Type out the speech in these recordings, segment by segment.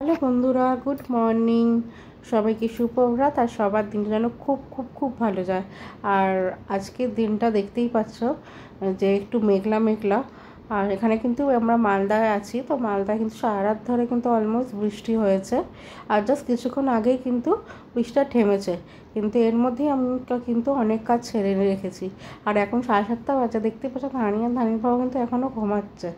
Hello বন্ধুরা, good morning. সবাইকে সুপ্রভাত। আর সবার দিনটা যেন খুব খুব খুব ভালো যায়। আর আজকের দিনটা দেখতেই পাচ্ছ যে একটু মেঘলা মেঘলা। আর এখানে কিন্তু আমরা মালদায় আছি, তো মালদায় কিন্তু সারা রাত ধরে কিন্তু অলমোস্ট বৃষ্টি হয়েছে। আর জাস্ট কিছুক্ষণ আগেই কিন্তু বৃষ্টিটা থেমেছে, কিন্তু এর মধ্যেই আমরা কিন্তু অনেক কাজ ছেড়ে রেখেছি। আর এখন 7:30 বাজে, দেখতে পাচ্ছ ধানির বাবা কিন্তু এখনও ঘুমাচ্ছে।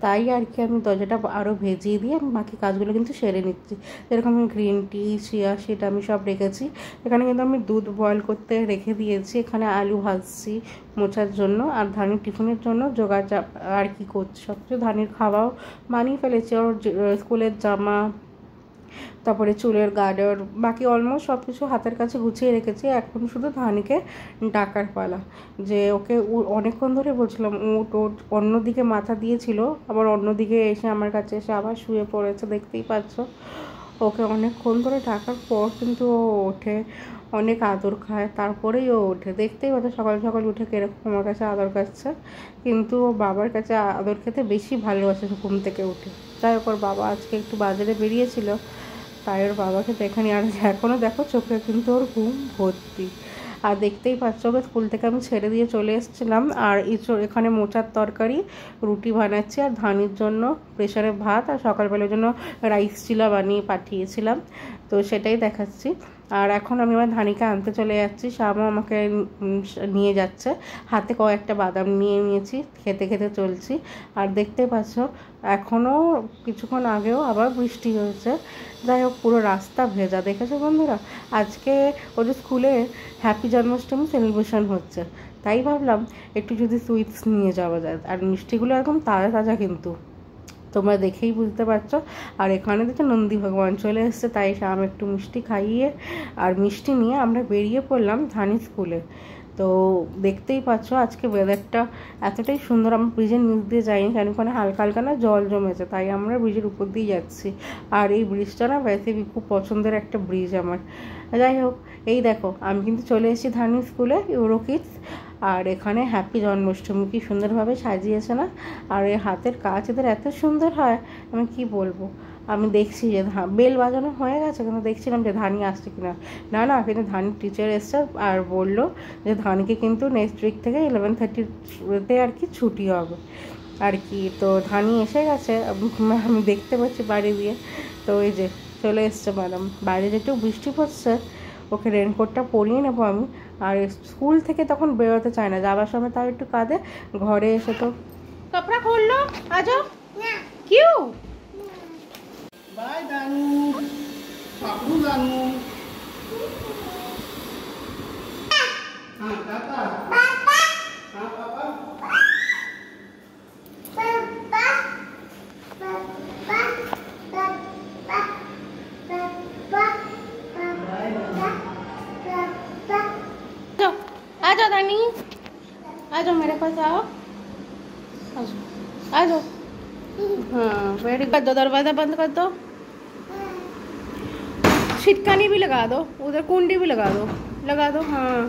তাই আর কি আমি দরজাটা আরও ভেজিয়ে দিয়ে আমি বাকি কাজগুলো কিন্তু সেরে নিচ্ছি। যেরকম আমি গ্রিন টি, চিয়া সিড আমি সব রেখেছি। এখানে কিন্তু আমি দুধ বয়েল করতে রেখে দিয়েছি। এখানে আলু ভাজছি মোচার জন্য, আর ধানির টিফিনের জন্য জোগাড় আর কি করছি। সব কিছু ধানির খাওয়াও বানিয়ে ফেলেছি, ওর স্কুলের জামা, তারপরে চুলের গার্ডার, বাকি অলমোস্ট সব কিছু হাতের কাছে গুছিয়ে রেখেছি। এখন শুধু ধানিকে ডাকার পালা, যে ওকে অনেকক্ষণ ধরে বলছিলাম উঠ ওঠ, অন্যদিকে মাথা দিয়েছিল, আবার অন্যদিকে এসে আমার কাছে এসে আবার শুয়ে পড়েছে, দেখতেই পাচ্ছ। ওকে অনেকক্ষণ ধরে ডাকার পর কিন্তু ও ওঠে, অনেক আদর খায়, তারপরেই ও ওঠে। দেখতেই পাচ্ছ সকাল সকাল উঠে কিরকম আমার কাছে আদর খাচ্ছে, কিন্তু ও বাবার কাছে আদর খেতে বেশি ভালোবাসে ঘুম থেকে উঠে। যাই হোক, ওর বাবা আজকে একটু বাজারে বেরিয়েছিল, তাই ওর বাবাকে দেখেনি। আর এখনও দেখো চোখে কিন্তু ওর ঘুম ভর্তি। আর দেখতেই পাচ্ছ, ওকে স্কুল থেকে আমি ছেড়ে দিয়ে চলে এসেছিলাম। আর এখানে মোচার তরকারি, রুটি বানাচ্ছি, আর ধানির জন্য প্রেসারে ভাত, আর সকালবেলার জন্য রাইস চিলা বানিয়ে পাঠিয়েছিলাম, তো সেটাই দেখাচ্ছি। আর এখন আমি আমার ধানিকে আনতে চলে যাচ্ছি, শ্যামও আমাকে নিয়ে যাচ্ছে। হাতে কয়েকটা বাদাম নিয়ে নিয়েছি, খেতে খেতে চলছি। আর দেখতে পাচ্ছ এখনও কিছুক্ষণ আগেও আবার বৃষ্টি হয়েছে। যাই হোক, পুরো রাস্তা ভেজা, দেখেছো বন্ধুরা। আজকে ওদের স্কুলে হ্যাপি জন্মাষ্টমী সেলিব্রেশন হচ্ছে, তাই ভাবলাম একটু যদি সুইটস নিয়ে যাওয়া যায়। আর মিষ্টিগুলো একদম তাজা তাজা, কিন্তু তোমরা দেখেই বুঝতে পারছো। আর এখানে দেখো নন্দী ভগবান চলে এসছে, তাই আমি একটু মিষ্টি খাইয়ে আর মিষ্টি নিয়ে আমরা বেরিয়ে পড়লাম ধানি স্কুলে। তো দেখতেই পাচ্ছ আজকে ওয়েদারটা এতটাই সুন্দর। আমরা ব্রিজের নিচ দিয়ে যাইনি, কেন ওখানে হালকা হালকা না জল জমেছে, তাই আমরা ব্রিজের উপর দিয়ে যাচ্ছি। আর এই ব্রিজটা না বেশি খুব পছন্দের একটা ব্রিজ আমার। যাই হোক, এই দেখো আমি কিন্তু চলে এসেছি ধানি স্কুলে, ইউরো কিডস। আর এখানে হ্যাপি জন্মাষ্টমী কি সুন্দরভাবে সাজিয়েছে না। আর এই হাতের কাজ এদের এত সুন্দর হয়, আমি কি বলবো। আমি দেখছি যে বেল বাজানো হয়ে গেছে, কিন্তু দেখছিলাম যে ধানি আসছে কিনা। না না, কিন্তু ধানির টিচার এসছে আর বললো যে ধানিকে কিন্তু নেক্সট উইক থেকে 11:30-তে আর কি ছুটি হবে আর কি। তো ধানি এসে গেছে, আমি দেখতে পাচ্ছি বাড়ি দিয়ে। তো এই যে চলে এসছে ম্যাডাম। বাইরে যেটু বৃষ্টি পড়ছে, ওকে রেনকোটটা পরিয়ে নেবো আমি। আর স্কুল থেকে তখন বেরোতে চায় না, যাওয়ার সময় তার একটু কাঁদে, ঘরে এসে তো কপড়া খুললো। আজো কিউ বাই দানু, পাপড়ু দানু, হ্যাঁ টাটা, হ্যাঁ বাবা। आ जाओ दानी, आ जाओ मेरे पास आओ, आ जाओ। हाँ वेरी गुड। दो दरवाजा बंद कर दो, छिटकानी भी लगा दो, उधर कुंडी भी लगा दो। हाँ,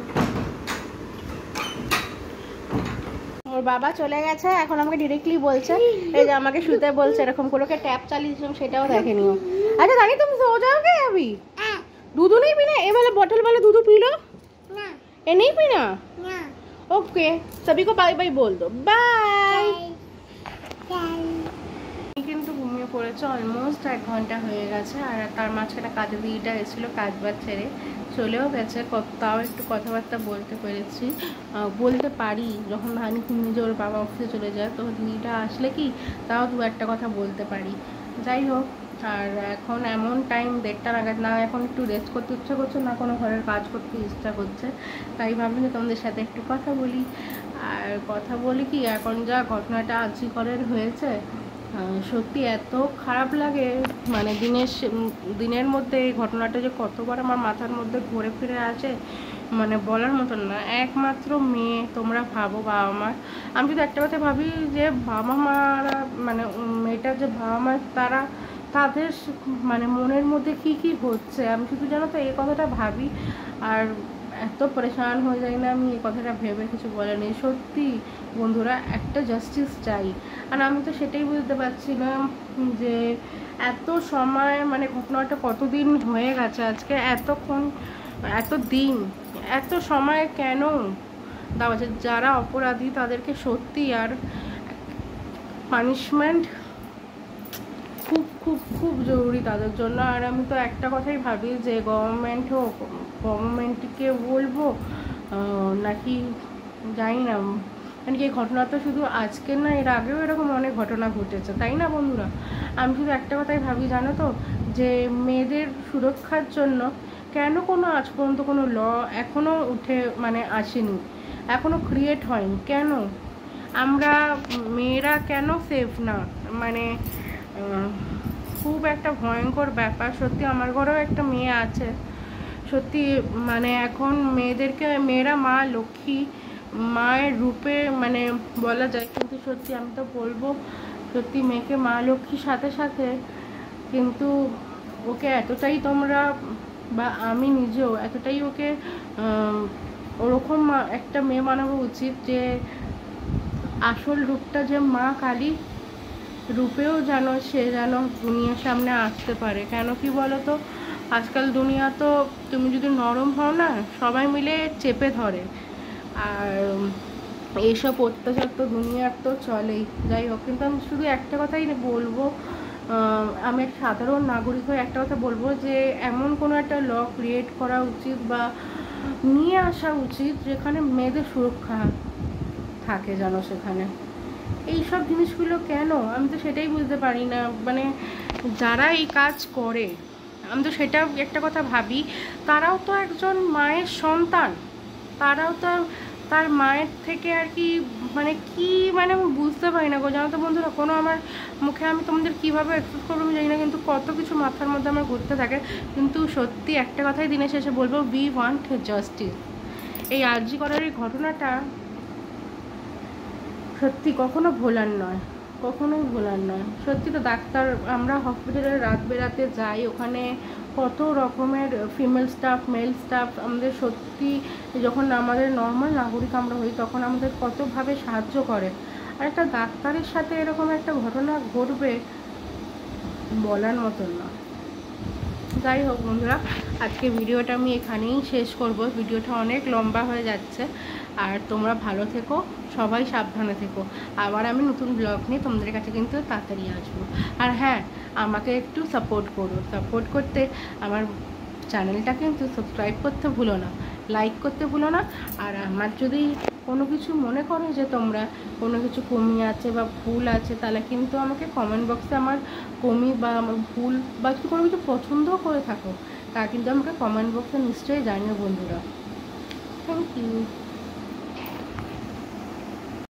ওর বাবা চলে গেছে, এখন আমাকে ডিরেক্টলি বলছে এই যে আমাকে শুতে বলছে, এরকম করে ট্যাপ চালিয়েছিলাম সেটাও দেখেনি ও। अच्छा दानी तुम सो जाओगे अभी? दूध नहीं पीना? ये वाला बॉटल वाला दूध पी लो ना। ये नहीं पीना ना। ओके, सभी को बाय बाय बोल दो, बाय। কিন্তু ঘুমিয়ে পড়েছে, অলমোস্ট 1 ঘন্টা হয়ে গেছে। আর তার মাঝখানে কাজে দিদিটা এসেছিলো, কাজ বাজ ছেড়ে চলেও গেছে। তাও একটু কথাবার্তা বলতে পেরেছি, বলতে পারি। যখন ধানি নিজে ওর বাবা অফিসে চলে যায়, তো দিদিটা আসলে কি তাও 2-1টা কথা বলতে পারি। যাই হোক, আর এখন এমন টাইম 1:30 নাগাদ, না এখন একটু রেস্ট করতে ইচ্ছা করছে, না কোনো ঘরের কাজ করতে ইচ্ছা করছে। তাই ভাবলাম যে তোমাদের সাথে একটু কথা বলি। আর কথা বলি কি, এখন যা ঘটনাটা আজিকরের হয়েছে, সত্যি এত খারাপ লাগে। মানে দিনের মধ্যে এই ঘটনাটা যে কতবার আমার মাথার মধ্যে ঘুরে ফিরে আসে, মানে বলার মতন না। একমাত্র মেয়ে, তোমরা ভাবো বাবা মার। আমি যদি একটা কথা ভাবি যে বাবা মারা, মানে মেয়েটার যে বাবা মা, তাদের মানে মনের মধ্যে কি কি হচ্ছে, আমি শুধু জানো তো এই কথাটা ভাবি। আর এত পরেশান হয়ে যাই না আমি, এই কথাটা ভেবে কিছু বলে নেই। সত্যি বন্ধুরা, একটা জাস্টিস চাই। আর আমি তো সেটাই বুঝতে পারছি না যে এত সময়, মানে ঘটনাটা কতদিন হয়ে গেছে আজকে, এতক্ষণ, এত দিন, এত সময় কেন দেওয়া আছে? যারা অপরাধী তাদেরকে সত্যি আর পানিশমেন্ট খুব খুব খুব জরুরি তাদের জন্য। আর আমি তো একটা কথাই ভাবি যে গভর্নমেন্টকে বলবো নাকি জানি না, মানে কি এই ঘটনা তো শুধু আজকের না, এর আগেও এরকম অনেক ঘটনা ঘটেছে, তাই না বন্ধুরা? আমি শুধু একটা কথাই ভাবি, জানো তো, যে মেয়েদের সুরক্ষার জন্য কেন কোনো আজ পর্যন্ত কোনো ল এখনও উঠে মানে আসেনি, এখনও ক্রিয়েট হয়নি? কেন আমরা মেয়েরা কেন সেফ না? মানে খুব একটা ভয়ঙ্কর ব্যাপার সত্যি। আমার ঘরেও একটা মেয়ে আছে সত্যি, মানে এখন মেয়েরা মা লক্ষ্মী, মায়ের রূপে মানে বলা যায়, কিন্তু সত্যি আমি তো বলবো সত্যি মেয়েকে মা লক্ষ্মীর সাথে সাথে কিন্তু ওকে এতটাই তোমরা, বা আমি নিজেও এতটাই ওকে ওরকম একটা মেয়ে বানানো উচিত যে আসল রূপটা যে মা কালী রূপেও যেন সে যেন দুনিয়ার সামনে আসতে পারে। কেন কি বলো তো, আজকাল দুনিয়া তো তুমি যদি নরম হও না, সবাই মিলে চেপে ধরে। আর এইসব অত্যাচার তো দুনিয়ার তো চলেই। যাই হোক, কিন্তু আমি শুধু একটা কথাই বলবো, আমি একটা সাধারণ নাগরিক হয়ে একটা কথা বলবো যে এমন কোনো একটা ল ক্রিয়েট করা উচিত বা নিয়ে আসা উচিত যেখানে মেয়েদের সুরক্ষা থাকে যেন সেখানে। এইসব জিনিসগুলো কেন আমি তো সেটাই বুঝতে পারি না। মানে যারা এই কাজ করে, আমি তো সেটা একটা কথা ভাবি, তারাও তো একজন মায়ের সন্তান, তারাও তো তার মায়ের থেকে আর কি, মানে কি, মানে আমি বুঝতে পারি না গো। জানো তো বন্ধুরা, কোনো আমার মুখে আমি তোমাদের কীভাবে এক্সপ্রেস করবো আমি জানি না, কিন্তু কত কিছু মাথার মধ্যে আমার ঘুরতে থাকে। কিন্তু সত্যি একটা কথাই দিনের শেষে বলবো, উই ওয়ান্ট জাস্টিস। এই আরজি করার এই ঘটনাটা সত্যি কখনো ভোলার নয়, কখনোই ভোলার নয়। সত্যি তো ডাক্তার, আমরা হসপিটালে রাত বেরাতে যাই, ওখানে কত রকমের ফিমেল স্টাফ, মেল স্টাফ আমাদের সত্যি, যখন আমাদের নর্মাল নাগরিক আমরা হই তখন আমাদের কতভাবে সাহায্য করে। আর একটা ডাক্তারের সাথে এরকম একটা ঘটনা ঘটবে বলার মতন না। যাই হোক বন্ধুরা, আজকে ভিডিওটা আমি এখানেই শেষ করব। ভিডিওটা অনেক লম্বা হয়ে যাচ্ছে। আর তোমরা ভালো থেকো, সবাই সাবধানে থেকো। আবার আমি নতুন ব্লগ নিয়ে তোমাদের কাছে কিন্তু তাড়াতাড়ি আসবো। আর হ্যাঁ, আমাকে একটু সাপোর্ট করো। সাপোর্ট করতে আমার চ্যানেলটা কিন্তু সাবস্ক্রাইব করতে ভুলো না, লাইক করতে ভুলো না। আর আমার যদি কোনো কিছু মনে করো যে তোমরা কোনো কিছু কমি আছে বা ভুল আছে, তাহলে কিন্তু আমাকে কমেন্ট বক্সে আমার কমি বা আমার ভুল বা কোনো কিছু পছন্দও করে থাকো, তা কিন্তু আমাকে কমেন্ট বক্সে নিশ্চয়ই জানিও বন্ধুরা। Thank you.